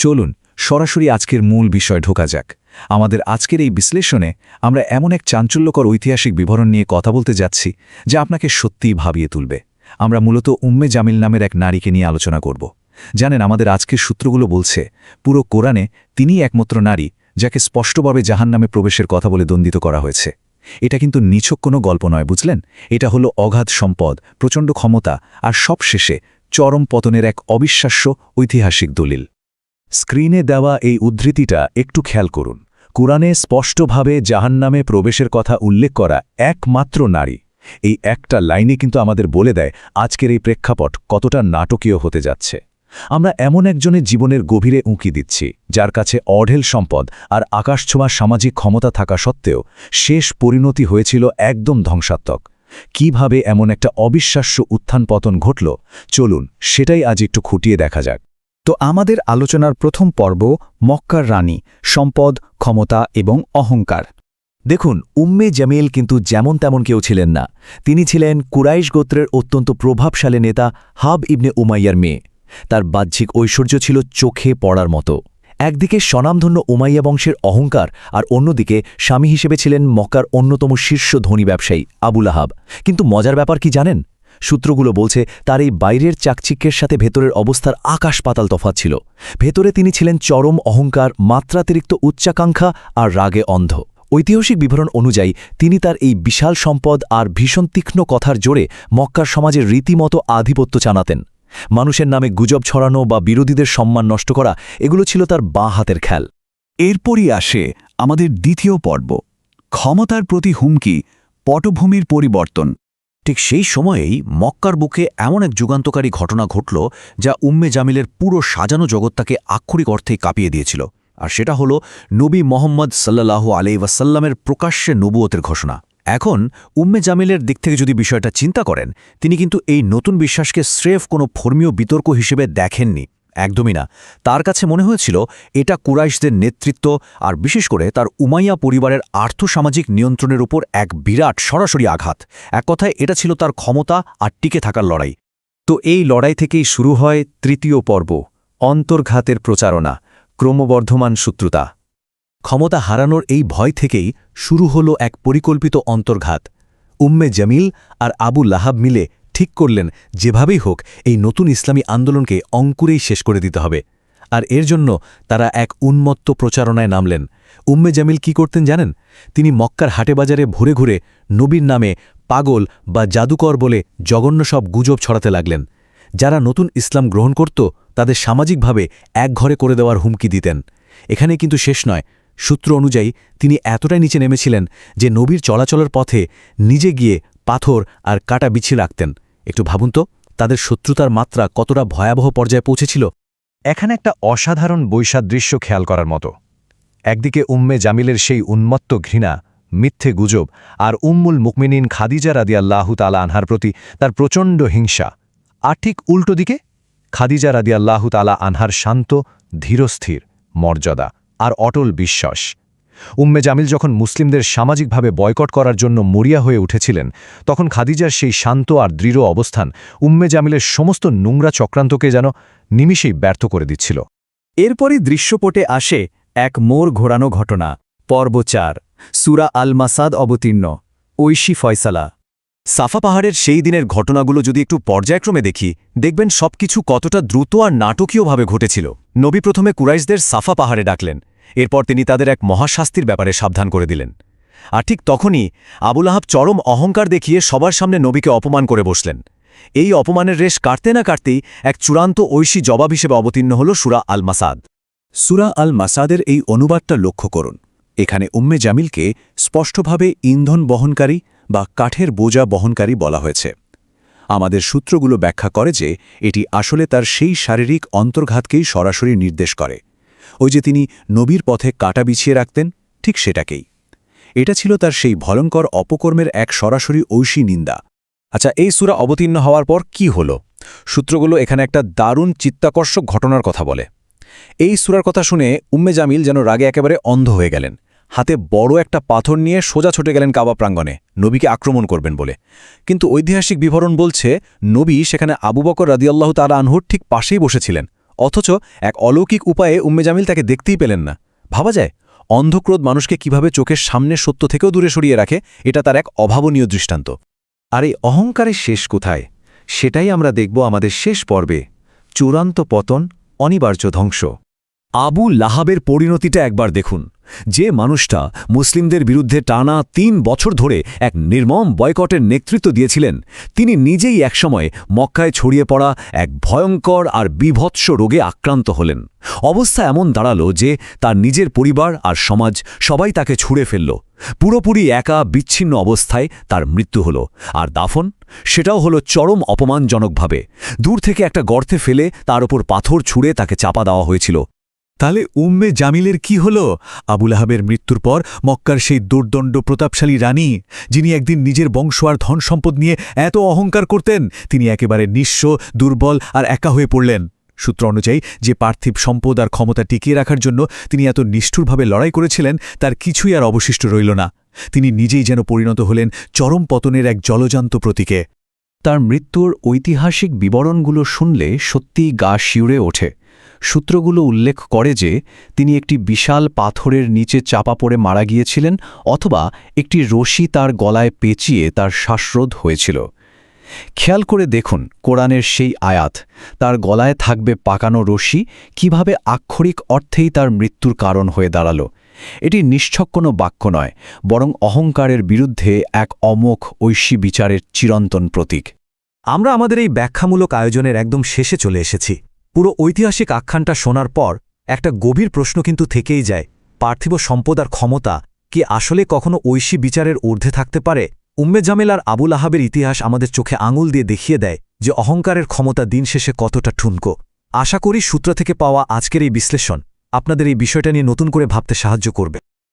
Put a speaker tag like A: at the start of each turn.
A: চলুন সরাসরি আজকের মূল বিষয় ঢোকা যাক। আমাদের আজকের এই বিশ্লেষণে আমরা এমন এক চাঞ্চল্যকর ঐতিহাসিক বিবরণ নিয়ে কথা বলতে যাচ্ছি যা আপনাকে সত্যিই ভাবিয়ে তুলবে। আমরা মূলত উম্মে জামিল নামের এক নারীকে নিয়ে আলোচনা করব। জানেন, আমাদের আজকের সূত্রগুলো বলছে পুরো কোরআনে তিনিই একমাত্র নারী যাকে স্পষ্টভাবে জাহান্নামে প্রবেশের কথা বলে দণ্ডিত করা হয়েছে। এটা কিন্তু নিছক কোনো গল্প নয়, বুঝলেন? এটা হলো অগাধ সম্পদ, প্রচণ্ড ক্ষমতা আর সবশেষে চরম পতনের এক অবিশ্বাস্য ঐতিহাসিক দলিল। স্ক্রিনে দেওয়া এই উদ্ধৃতিটা একটু খেয়াল করুন। কুরআনে স্পষ্টভাবে জাহান্নামে প্রবেশের কথা উল্লেখ করা একমাত্র নারী। এই একটা লাইনে কিন্তু আমাদের বলে দেয় আজকের এই প্রেক্ষাপট কতটা নাটকীয় হতে যাচ্ছে। আমরা এমন একজনের জীবনের গভীরে উঁকি দিচ্ছি যার কাছে অঢেল সম্পদ আর আকাশছোঁয়া সামাজিক ক্ষমতা থাকা সত্ত্বেও শেষ পরিণতি হয়েছিল একদম ধ্বংসাত্মক। কিভাবে এমন একটা অবিশ্বাস্য উত্থান পতন ঘটল, চলুন সেটাই আজ একটু খুঁটিয়ে দেখা যাক।
B: তো আমাদের আলোচনার প্রথম পর্ব মক্কার রানী, সম্পদ, ক্ষমতা এবং অহংকার।
A: দেখুন, উম্মে জামিল কিন্তু যেমন তেমন কেউ ছিলেন না। তিনি ছিলেন কুরাইশ গোত্রের অত্যন্ত প্রভাবশালী নেতা হাব ইবনে উমাইয়ার মেয়ে। তার বাহ্যিক ঐশ্বর্য ছিল চোখে পড়ার মতো। একদিকে স্বনামধন্য উমাইয়া বংশের অহংকার, আর অন্যদিকে স্বামী হিসেবে ছিলেন মক্কার অন্যতম শীর্ষ ধনী ব্যবসায়ী আবু লাহাব। কিন্তু মজার ব্যাপার কি জানেন? সূত্রগুলো বলছে তার এই বাইরের চাকচিক্যের সাথে ভেতরের অবস্থার আকাশ পাতাল তফাৎ ছিল। ভেতরে তিনি ছিলেন চরম অহংকার, মাত্রাতিরিক্ত উচ্চাকাঙ্ক্ষা আর রাগে অন্ধ। ঐতিহাসিক বিবরণ অনুযায়ী তিনি তার এই বিশাল সম্পদ আর ভীষণ তীক্ষ্ণ কথার জোরে মক্কার সমাজের রীতিমতো আধিপত্য চানাতেন। মানুষের নামে গুজব ছড়ানো বা বিরোধীদের সম্মান নষ্ট করা, এগুলো ছিল তার বাঁ হাতের খেল।
C: এরপরই আসে আমাদের দ্বিতীয় পর্ব, ক্ষমতার প্রতি হুমকি, পটভূমির পরিবর্তন।
D: ঠিক সেই সময়েই মক্কার বুকে এমন এক যুগান্তকারী ঘটনা ঘটল যা উম্মে জামিলের পুরো সাজানো জগৎটাকে আক্ষরিক অর্থেই কাঁপিয়ে দিয়েছিল। আর সেটা হলো নবী মোহাম্মদ সাল্লাল্লাহু আলাইহি ওয়াসাল্লামের প্রকাশ্যে নবুয়তের ঘোষণা। এখন উম্মে জামিলের দিক থেকে যদি বিষয়টা চিন্তা করেন, তিনি কিন্তু এই নতুন বিশ্বাসকে স্রেফ কোনো ধর্মীয় বিতর্ক হিসেবে দেখেননি, একদমই না। তার কাছে মনে হয়েছিল এটা কুরাইশদের নেতৃত্ব আর বিশেষ করে তার উমাইয়া পরিবারের আর্থসামাজিক নিয়ন্ত্রণের উপর এক বিরাট সরাসরি আঘাত। এক কথায় এটা ছিল তার ক্ষমতা আর টিকে থাকার লড়াই।
A: তো এই লড়াই থেকেই শুরু হয় তৃতীয় পর্ব, অন্তর্ঘাতের প্রচারণা, ক্রমবর্ধমান শত্রুতা। ক্ষমতা হারানোর এই ভয় থেকেই শুরু হলো এক পরিকল্পিত অন্তর্ঘাত। উম্মে জামিল আর আবু লাহাব মিলে ঠিক করলেন যেভাবেই হোক এই নতুন ইসলামী আন্দোলনকে অঙ্কুরেই শেষ করে দিতে হবে। আর এর জন্য তারা এক উন্মত্ত প্রচারণায় নামলেন। উম্মে জামিল কি করতেন জানেন? তিনি মক্কার হাটে বাজারে ঘুরে ঘুরে নবীর নামে পাগল বা জাদুকর বলে জঘন্য সব গুজব ছড়াতে লাগলেন। যারা নতুন ইসলাম গ্রহণ করত তাদের সামাজিকভাবে একঘরে করে দেওয়ার হুমকি দিতেন। এখানে কিন্তু শেষ নয়। সূত্র অনুযায়ী তিনি এতটাই নিচে নেমেছিলেন যে নবীর চলাচলের পথে নিজে গিয়ে পাথর আর কাটা বিছিয়ে রাখতেন। একটু ভাবুন তো, তাদের শত্রুতার মাত্রা কতটা ভয়াবহ পর্যায়ে পৌঁছেছিল। এখানে একটা অসাধারণ বৈসাদৃশ্য খেয়াল করার মতো। একদিকে উম্মে জামিলের সেই উন্মত্ত ঘৃণা, মিথ্যে গুজব, আর উম্মুল মুকমিনিন খাদিজা রাদিয়াল্লাহু তাআলা আনহার প্রতি তার প্রচণ্ড হিংসা। আর ঠিক উল্টো দিকে খাদিজা রাদিয়াল্লাহু তাআলা আনহার শান্ত, ধীরস্থির মর্যাদা আর অটল বিশ্বাস। উম্মে জামিল যখন মুসলিমদের সামাজিকভাবে বয়কট করার জন্য মরিয়া হয়ে উঠেছিলেন, তখন খাদিজার সেই শান্ত আর দৃঢ় অবস্থান উম্মে জামিলের সমস্ত নোংরা চক্রান্তকে যেন নিমিষেই ব্যর্থ করে দিচ্ছিল।
B: এরপরই দৃশ্যপটে আসে এক মোড় ঘোরানো ঘটনা। পর্ব ৪, সূরা আল মাসাদ অবতীর্ণ, ঐশী ফয়সালা।
D: সাফা পাহাড়ের সেই দিনের ঘটনাগুলো যদি একটু পর্যায়ক্রমে দেখি, দেখবেন সবকিছু কতটা দ্রুত আর নাটকীয়ভাবে ঘটেছিল। নবী প্রথমে কুরাইশদের সাফা পাহাড়ে ডাকলেন। এরপর তিনি তাদের এক মহাশাস্তির ব্যাপারে সাবধান করে দিলেন। আর ঠিক তখনই আবু লাহাব চরম অহংকার দেখিয়ে সবার সামনে নবীকে অপমান করে বসলেন। এই অপমানের রেশ কাটতে না কাটতেই এক চূড়ান্ত ঐশী জবাব হিসেবে অবতীর্ণ হল সূরা আল মাসাদ।
A: সূরা আল মাসাদের এই অনুবাদটা লক্ষ্য করুন। এখানে উম্মে জামিলকে স্পষ্টভাবে ইন্ধন বহনকারী বা কাঠের বোঝা বহনকারী বলা হয়েছে। আমাদের সূত্রগুলো ব্যাখ্যা করে যে এটি আসলে তার সেই শারীরিক অন্তর্ঘাতকেই সরাসরি নির্দেশ করে। ওই যে তিনি নবীর পথে কাটা বিছিয়ে রাখতেন, ঠিক সেটাকেই। এটা ছিল তার সেই ভয়ঙ্কর অপকর্মের এক সরাসরি ঐশী নিন্দা।
D: আচ্ছা, এই সূরা অবতীর্ণ হওয়ার পর কি হল? সূত্রগুলো এখানে একটা দারুণ চিত্তাকর্ষক ঘটনার কথা বলে। এই সূরার কথা শুনে উম্মে জামিল যেন রাগে একেবারে অন্ধ হয়ে গেলেন। হাতে বড় একটা পাথর নিয়ে সোজা ছুটে গেলেন কাবা প্রাঙ্গণে নবীকে আক্রমণ করবেন বলে। কিন্তু ঐতিহাসিক বিবরণ বলছে নবী সেখানে আবু বকর রাদিয়াল্লাহু তাআলা আনহুর ঠিক পাশেই বসেছিলেন,
A: অথচ এক অলৌকিক উপায়ে উম্মে জামিল তাকে দেখতেই পেলেন না। ভাবা যায়, অন্ধক্রোধ মানুষকে কিভাবে চোখের সামনে সত্য থেকেও দূরে সরিয়ে রাখে, এটা তার এক অভাবনীয় দৃষ্টান্ত। আর এই অহংকারের শেষ কোথায়, সেটাই আমরা দেখব আমাদের শেষ পর্বে। চূড়ান্ত পতন, অনিবার্য ধ্বংস।
B: আবু লাহাবের পরিণতিটা একবার দেখুন। যে মানুষটা মুসলিমদের বিরুদ্ধে টানা ৩ বছর ধরে এক নির্মম বয়কটের নেতৃত্ব দিয়েছিলেন, তিনি নিজেই একসময় মক্কায় ছড়িয়ে পড়া এক ভয়ঙ্কর আর বিভৎস রোগে আক্রান্ত হলেন। অবস্থা এমন দাঁড়ালো যে তার নিজের পরিবার আর সমাজ সবাই তাকে ছুঁড়ে ফেলল। পুরোপুরি একা বিচ্ছিন্ন অবস্থায় তার মৃত্যু হল। আর দাফন, সেটাও হলো চরম অপমানজনকভাবে। দূর থেকে একটা গর্তে ফেলে তার ওপর পাথর ছুঁড়ে তাকে চাপা দেওয়া হয়েছিল।
C: তাহলে উম্মে জামিলের কি হল? আবু লাহাবের মৃত্যুর পর মক্কার সেই দুর্দণ্ড প্রতাপশালী রানী, যিনি একদিন নিজের বংশ আর ধন সম্পদ নিয়ে এত অহংকার করতেন, তিনি একেবারে নিঃস্ব, দুর্বল আর একা হয়ে পড়লেন। সূত্র অনুযায়ী যে পার্থিব সম্পদ আর ক্ষমতা টিকিয়ে রাখার জন্য তিনি এত নিষ্ঠুরভাবে লড়াই করেছিলেন, তার কিছুই আর অবশিষ্ট রইল না। তিনি নিজেই যেন পরিণত হলেন চরম পতনের এক জলজান্ত প্রতীকে।
B: তার মৃত্যুর ঐতিহাসিক বিবরণগুলো শুনলে সত্যিই গা শিউরে ওঠে। সূত্রগুলো উল্লেখ করে যে তিনি একটি বিশাল পাথরের নিচে চাপা পড়ে মারা গিয়েছিলেন, অথবা একটি রশি তার গলায় পেঁচিয়ে তার শ্বাসরোধ হয়েছিল। খেয়াল করে দেখুন কোরআনের সেই আয়াত, তার গলায় থাকবে পাকানো রশি, কিভাবে আক্ষরিক অর্থেই তার মৃত্যুর কারণ হয়ে দাঁড়ালো। এটি নিষ্ঠক কোনো বাক্য নয়, বরং অহংকারের বিরুদ্ধে এক অমোঘ ঐশী বিচারের চিরন্তন প্রতীক।
A: আমরা আমাদের এই ব্যাখ্যামূলক আয়োজনের একদম শেষে চলে এসেছি। পুরো ঐতিহাসিক আখ্যানটা শোনার পর একটা গভীর প্রশ্ন কিন্তু থেকেই যায়, পার্থিব সম্পদ আর ক্ষমতা কি আসলে কখনো ঐশী বিচারের ঊর্ধ্বে থাকতে পারে? উম্মে জামিল আর আবু লাহাবের ইতিহাস আমাদের চোখে আঙুল দিয়ে দেখিয়ে দেয় যে অহংকারের ক্ষমতা দিন শেষে কতটা ঠুনকো। আশা করি সূত্র থেকে পাওয়া আজকের এই বিশ্লেষণ আপনাদের এই বিষয়টা নিয়ে নতুন করে ভাবতে সাহায্য করবে।